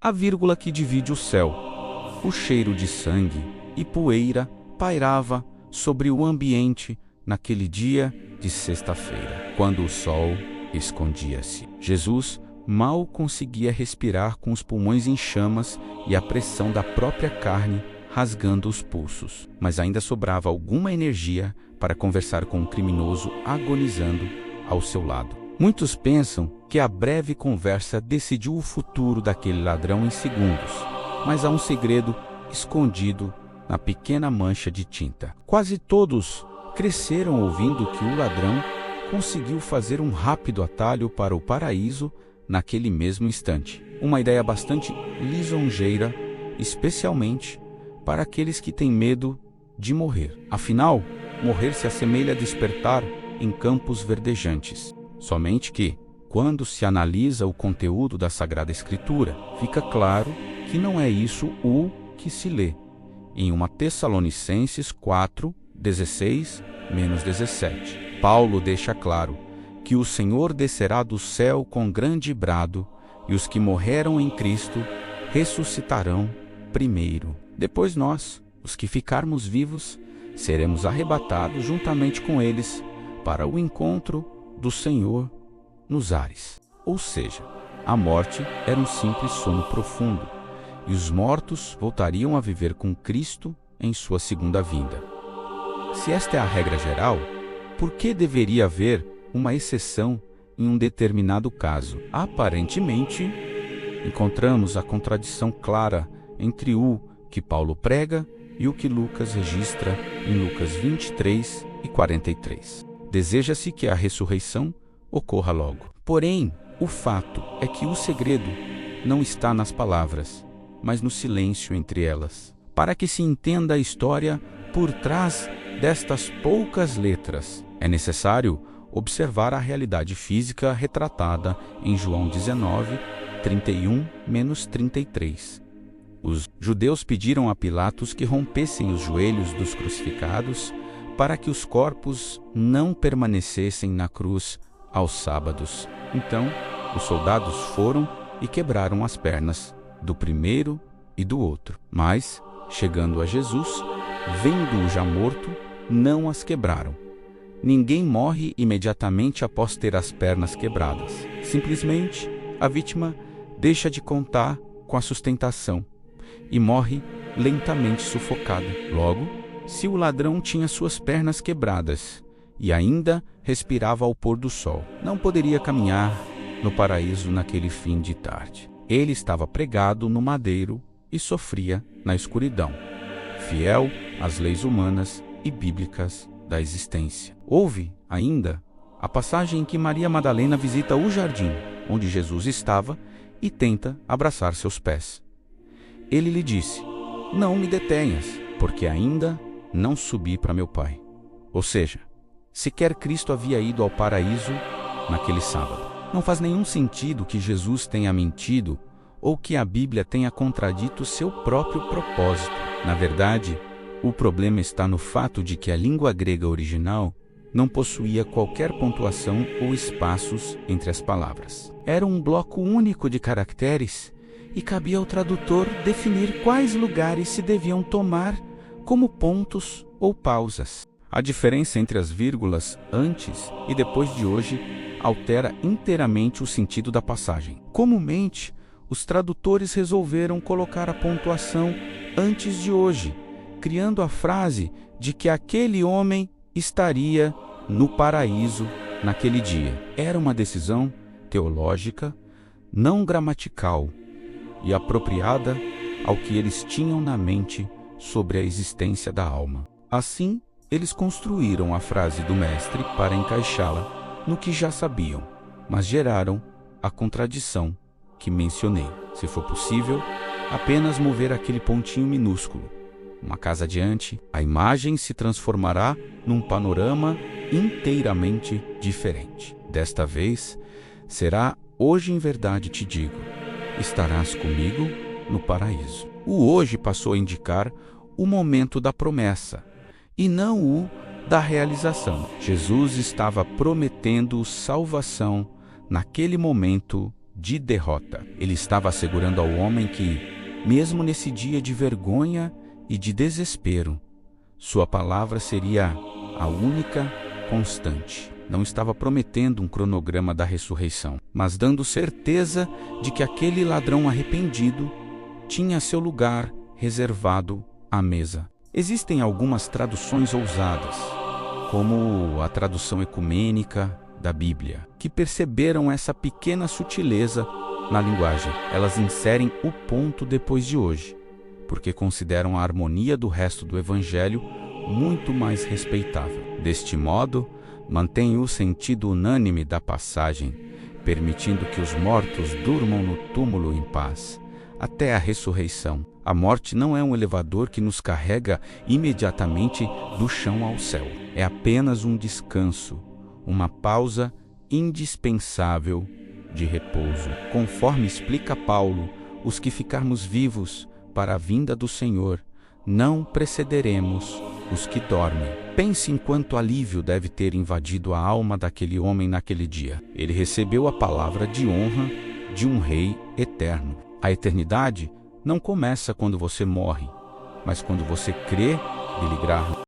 a vírgula que divide o céu. O cheiro de sangue e poeira pairava sobre o ambiente naquele dia de sexta-feira, quando o sol escondia-se. Jesus mal conseguia respirar com os pulmões em chamas e a pressão da própria carne rasgando os pulsos, mas ainda sobrava alguma energia para conversar com um criminoso agonizando ao seu lado. Muitos pensam que a breve conversa decidiu o futuro daquele ladrão em segundos, mas há um segredo escondido na pequena mancha de tinta. Quase todos cresceram ouvindo que o ladrão conseguiu fazer um rápido atalho para o paraíso naquele mesmo instante. Uma ideia bastante lisonjeira, especialmente para aqueles que têm medo de morrer. Afinal, morrer se assemelha a despertar em campos verdejantes. Somente que, quando se analisa o conteúdo da Sagrada Escritura, fica claro que não é isso o que se lê. Em 1 Tessalonicenses 4, 16-17, Paulo deixa claro que o Senhor descerá do céu com grande brado, e os que morreram em Cristo ressuscitarão primeiro. Depois nós, os que ficarmos vivos, seremos arrebatados juntamente com eles para o encontro do Senhor nos ares. Ou seja, a morte era um simples sono profundo, e os mortos voltariam a viver com Cristo em sua segunda vinda. Se esta é a regra geral, por que deveria haver uma exceção em um determinado caso? Aparentemente, encontramos a contradição clara entre o que Paulo prega e o que Lucas registra em Lucas 23 e 43. Deseja-se que a ressurreição ocorra logo. Porém, o fato é que o segredo não está nas palavras, mas no silêncio entre elas. Para que se entenda a história por trás destas poucas letras, é necessário observar a realidade física retratada em João 19, 31-33. Os judeus pediram a Pilatos que rompessem os joelhos dos crucificados para que os corpos não permanecessem na cruz aos sábados. Então, os soldados foram e quebraram as pernas do primeiro e do outro. Mas, chegando a Jesus, vendo-o já morto, não as quebraram. Ninguém morre imediatamente após ter as pernas quebradas. Simplesmente, a vítima deixa de contar com a sustentação e morre lentamente sufocada. Logo, se o ladrão tinha suas pernas quebradas e ainda respirava ao pôr do sol, não poderia caminhar no paraíso naquele fim de tarde. Ele estava pregado no madeiro e sofria na escuridão, fiel às leis humanas e bíblicas da existência. Houve ainda a passagem em que Maria Madalena visita o jardim onde Jesus estava e tenta abraçar seus pés. Ele lhe disse: "Não me detenhas, porque ainda não subi para meu Pai." Ou seja, sequer Cristo havia ido ao paraíso naquele sábado. Não faz nenhum sentido que Jesus tenha mentido ou que a Bíblia tenha contradito seu próprio propósito. Na verdade, o problema está no fato de que a língua grega original não possuía qualquer pontuação ou espaços entre as palavras. Era um bloco único de caracteres e cabia ao tradutor definir quais lugares se deviam tomar como pontos ou pausas. A diferença entre as vírgulas antes e depois de hoje altera inteiramente o sentido da passagem. Comumente, os tradutores resolveram colocar a pontuação antes de hoje, criando a frase de que aquele homem estaria no paraíso naquele dia. Era uma decisão teológica, não gramatical, e apropriada ao que eles tinham na mente sobre a existência da alma. Assim, eles construíram a frase do mestre para encaixá-la no que já sabiam, mas geraram a contradição que mencionei. Se for possível, apenas mover aquele pontinho minúsculo. Uma casa adiante, a imagem se transformará num panorama inteiramente diferente. Desta vez, será "hoje em verdade te digo, estarás comigo no paraíso." O hoje passou a indicar o momento da promessa, e não o da realização. Jesus estava prometendo salvação naquele momento de derrota. Ele estava assegurando ao homem que, mesmo nesse dia de vergonha e de desespero, sua palavra seria a única constante. Não estava prometendo um cronograma da ressurreição, mas dando certeza de que aquele ladrão arrependido tinha seu lugar reservado à mesa. Existem algumas traduções ousadas, como a tradução ecumênica da Bíblia, que perceberam essa pequena sutileza na linguagem. Elas inserem o ponto depois de hoje, porque consideram a harmonia do resto do Evangelho muito mais respeitável. Deste modo, mantém o sentido unânime da passagem, permitindo que os mortos durmam no túmulo em paz, até a ressurreição. A morte não é um elevador que nos carrega imediatamente do chão ao céu. É apenas um descanso, uma pausa indispensável de repouso. Conforme explica Paulo, os que ficarmos vivos para a vinda do Senhor, não precederemos os que dormem. Pense em quanto alívio deve ter invadido a alma daquele homem naquele dia. Ele recebeu a palavra de honra de um rei eterno. A eternidade não começa quando você morre, mas quando você crê, Billy Graham